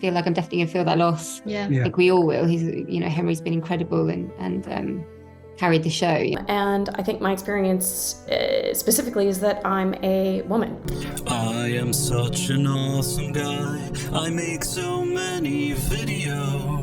feel like I'm definitely going to feel that loss. Yeah. Like we all will. He's, Henry's been incredible and carried the show. And I think my experience specifically is that I'm a woman. I am such an awesome guy. I make so many videos.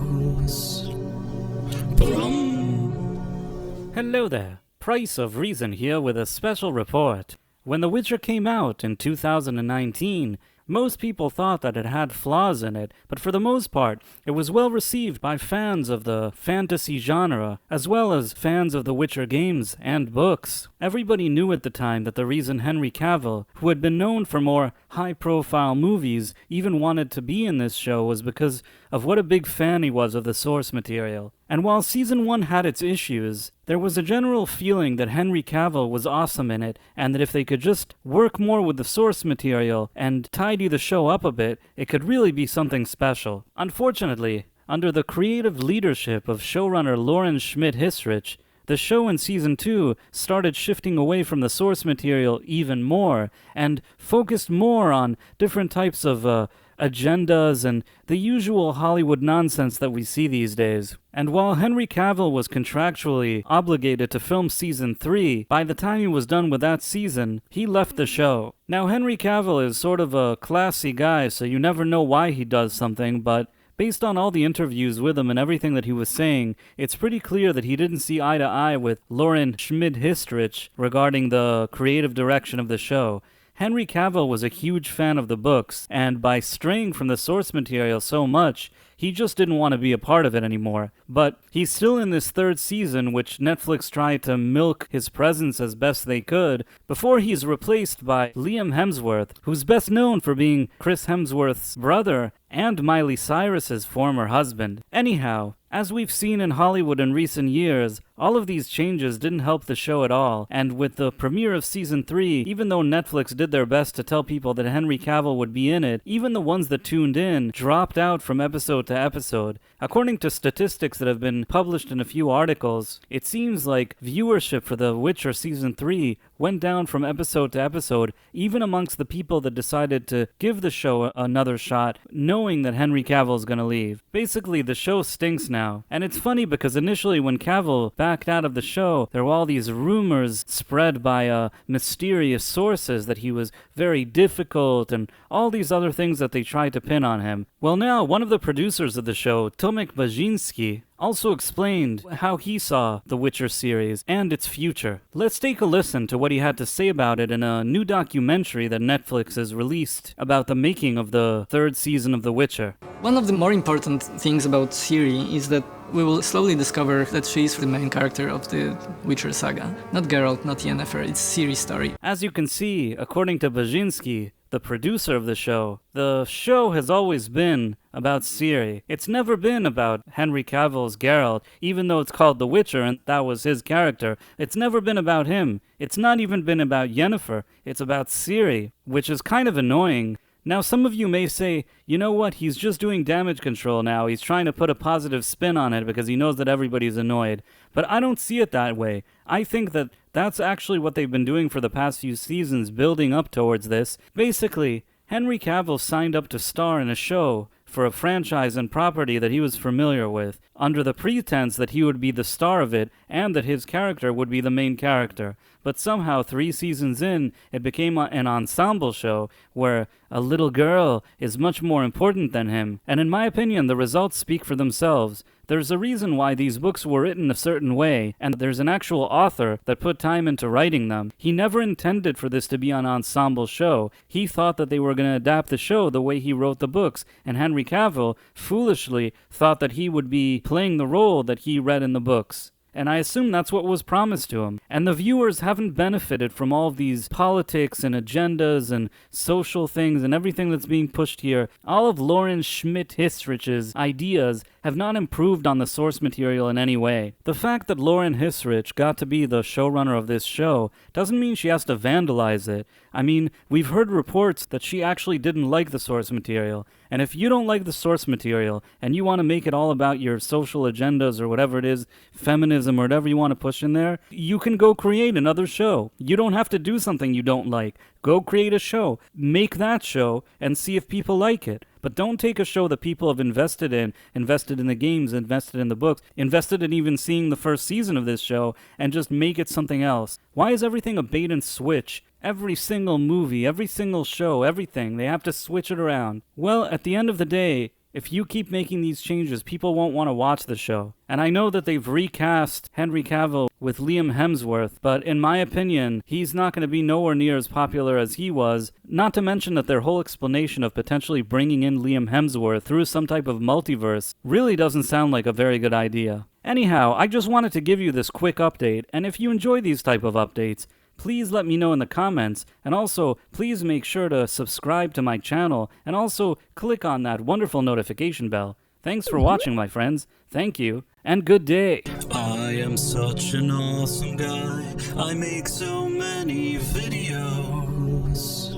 Hello there, Price of Reason here with a special report. When The Witcher came out in 2019, most people thought that it had flaws in it, but for the most part, it was well received by fans of the fantasy genre, as well as fans of the Witcher games and books. Everybody knew at the time that the reason Henry Cavill, who had been known for more high-profile movies, even wanted to be in this show was because of what a big fan he was of the source material. And while Season 1 had its issues, there was a general feeling that Henry Cavill was awesome in it, and that if they could just work more with the source material and tidy the show up a bit, it could really be something special. Unfortunately, under the creative leadership of showrunner Lauren Shmidt Hissrich, the show in Season 2 started shifting away from the source material even more, and focused more on different types of agendas and the usual Hollywood nonsense that we see these days. And while Henry Cavill was contractually obligated to film Season 3, by the time he was done with that season, he left the show. Now, Henry Cavill is sort of a classy guy, so you never know why he does something, but based on all the interviews with him and everything that he was saying, it's pretty clear that he didn't see eye to eye with Lauren Shmidt Hissrich regarding the creative direction of the show. Henry Cavill was a huge fan of the books, and by straying from the source material so much, he just didn't want to be a part of it anymore. But he's still in this third season, which Netflix tried to milk his presence as best they could, before he's replaced by Liam Hemsworth, who's best known for being Chris Hemsworth's brother and Miley Cyrus's former husband. Anyhow, as we've seen in Hollywood in recent years, all of these changes didn't help the show at all, and with the premiere of Season 3, even though Netflix did their best to tell people that Henry Cavill would be in it, even the ones that tuned in dropped out from episode to episode. According to statistics that have been published in a few articles, it seems like viewership for The Witcher Season 3 went down from episode to episode, even amongst the people that decided to give the show another shot, knowing that Henry Cavill's gonna leave. Basically, the show stinks now. And it's funny because initially when Cavill backed out of the show, there were all these rumors spread by mysterious sources that he was very difficult and all these other things that they tried to pin on him. Well, now, one of the producers of the show, Tomek Baginski, also explained how he saw The Witcher series and its future. Let's take a listen to what he had to say about it in a new documentary that Netflix has released about the making of the third season of The Witcher. One of the more important things about Ciri is that we will slowly discover that she is the main character of the Witcher saga. Not Geralt, not Yennefer, it's Ciri's story. As you can see, according to Baginski, the producer of the show has always been about Ciri. It's never been about Henry Cavill's Geralt, even though it's called The Witcher and that was his character. It's never been about him. It's not even been about Yennefer. It's about Ciri, which is kind of annoying. Now, some of you may say, you know what, he's just doing damage control now. He's trying to put a positive spin on it because he knows that everybody's annoyed. But I don't see it that way. I think that that's actually what they've been doing for the past few seasons, building up towards this. Basically, Henry Cavill signed up to star in a show for a franchise and property that he was familiar with, under the pretense that he would be the star of it and that his character would be the main character. But somehow 3 seasons in, it became an ensemble show where a little girl is much more important than him. And in my opinion, the results speak for themselves. There's a reason why these books were written a certain way, and there's an actual author that put time into writing them. He never intended for this to be an ensemble show. He thought that they were going to adapt the show the way he wrote the books, and Henry Cavill foolishly thought that he would be playing the role that he read in the books. And I assume that's what was promised to him. And the viewers haven't benefited from all of these politics and agendas and social things and everything that's being pushed here. All of Lauren Shmidt Hissrich's ideas have not improved on the source material in any way. The fact that Lauren Hissrich got to be the showrunner of this show doesn't mean she has to vandalize it. I mean, we've heard reports that she actually didn't like the source material. And if you don't like the source material and you want to make it all about your social agendas or whatever it is, feminism or whatever you want to push in there, you can go create another show. You don't have to do something you don't like. Go create a show. Make that show and see if people like it. But don't take a show that people have invested in the games, invested in the books, invested in even seeing the first season of this show, and just make it something else. Why is everything a bait and switch? Every single movie, every single show, everything, they have to switch it around. Well, at the end of the day, if you keep making these changes, people won't want to watch the show. And I know that they've recast Henry Cavill with Liam Hemsworth, but in my opinion, he's not going to be nowhere near as popular as he was, not to mention that their whole explanation of potentially bringing in Liam Hemsworth through some type of multiverse really doesn't sound like a very good idea. Anyhow, I just wanted to give you this quick update, and if you enjoy these type of updates, please let me know in the comments, and also please make sure to subscribe to my channel, and also click on that wonderful notification bell. Thanks for watching, my friends. Thank you, and good day. I am such an awesome guy. I make so many videos.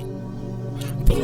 But